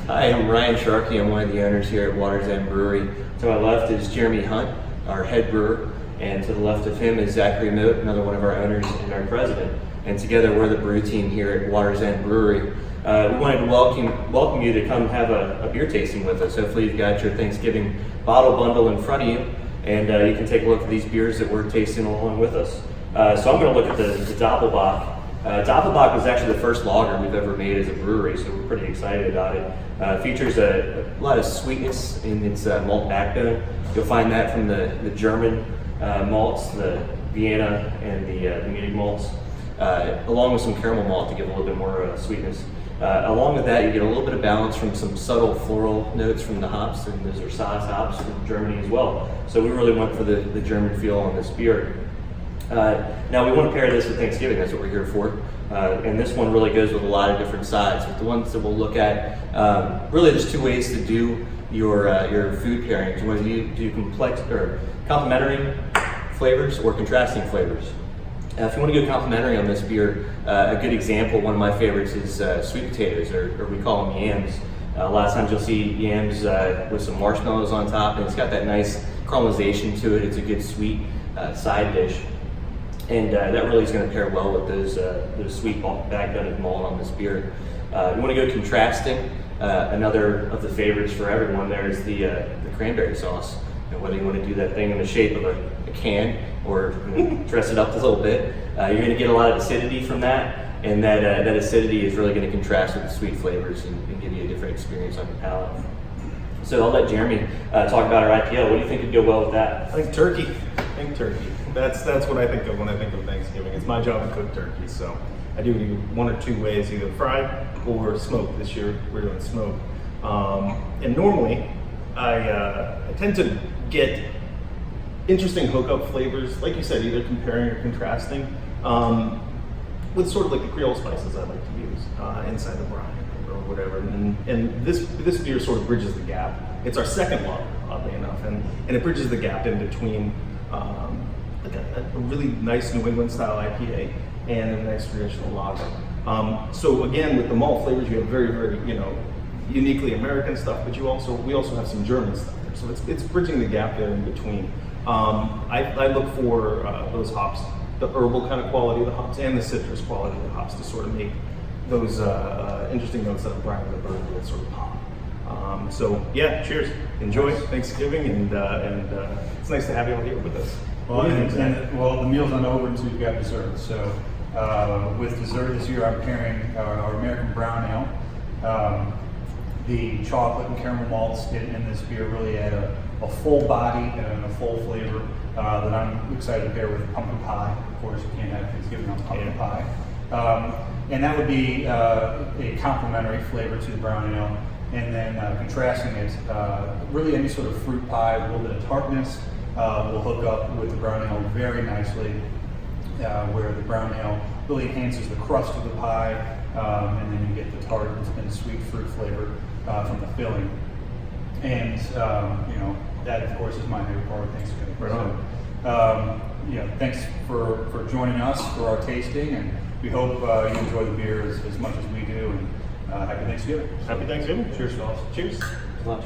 Hi, I'm Ryan Sharkey. I'm one of the owners here at Water's End Brewery. To my left is Jeremy Hunt, our head brewer, and to the left of him is Zachary Moat, another one of our owners and our president. And together we're the brew team here at Water's End Brewery. We wanted to welcome you to come have a beer tasting with us. Hopefully you've got your Thanksgiving bottle bundle in front of you, and you can take a look at these beers that we're tasting along with us. So I'm going to look at the Doppelbock. Doppelbock was actually the first lager we've ever made as a brewery, so we're pretty excited about it. Features a lot of sweetness in its malt backbone. You'll find that from the German malts, the Vienna and the Munich malts, along with some caramel malt to give a little bit more sweetness. Along with that, you get a little bit of balance from some subtle floral notes from the hops, and those are Saaz hops from Germany as well. So we really went for the German feel on this beer. Now we want to pair this with Thanksgiving, that's what we're here for. And this one really goes with a lot of different sides. But the ones that we'll look at, really there's two ways to do your food pairings. Whether you do complex or complementary flavors or contrasting flavors. If you want to go complementary on this beer, a good example, one of my favorites is sweet potatoes, or we call them yams. A lot of times you'll see yams with some marshmallows on top, and it's got that nice caramelization to it. It's a good sweet side dish. And that really is going to pair well with those sweet backbone malt on this beer. You want to go contrasting. Another of the favorites for everyone there is the cranberry sauce. And whether you want to do that thing in the shape of a can or dress it up a little bit, you're going to get a lot of acidity from that. And that acidity is really going to contrast with the sweet flavors and give you a different experience on your palate. So I'll let Jeremy talk about our IPO. What do you think would go well with that? I think turkey. That's what I think of when I think of Thanksgiving. It's my job to cook turkey, so I do it one or two ways, either fried or smoked. This year we're doing smoked. And normally I tend to get interesting hookup flavors, like you said, either comparing or contrasting, with sort of like the Creole spices I like to use inside the brine or whatever. And this beer sort of bridges the gap. It's our second lager, oddly enough, and it bridges the gap in between like a really nice New England style IPA and a nice traditional lager. So again, with the malt flavors, you have very, very uniquely American stuff, but we also have some German stuff there. So it's bridging the gap there in between. I look for those hops, the herbal kind of quality of the hops and the citrus quality of the hops to sort of make those interesting notes that I'm brine with the bird that sort of pop. So yeah, cheers. Enjoy Thanksgiving, and it's nice to have you all here with us. Well, the meal's not over until you've got dessert. So with dessert this year, I'm pairing our American brown ale. The chocolate and caramel malts in this beer really add a full body and a full flavor that I'm excited to pair with pumpkin pie. Of course, you can't have Thanksgiving on pumpkin pie. And that would be a complementary flavor to the brown ale. And then contrasting it, really any sort of fruit pie, a little bit of tartness will hook up with the brown ale very nicely, where the brown ale really enhances the crust of the pie, and then you get the tart and sweet fruit flavor from the filling. And that of course is my favorite part of Thanksgiving. Right on. Thanks for joining us for our tasting, and we hope you enjoy the beer as much as we do. And happy Thanksgiving. Happy Thanksgiving. Cheers, fellas. Cheers. Lunch.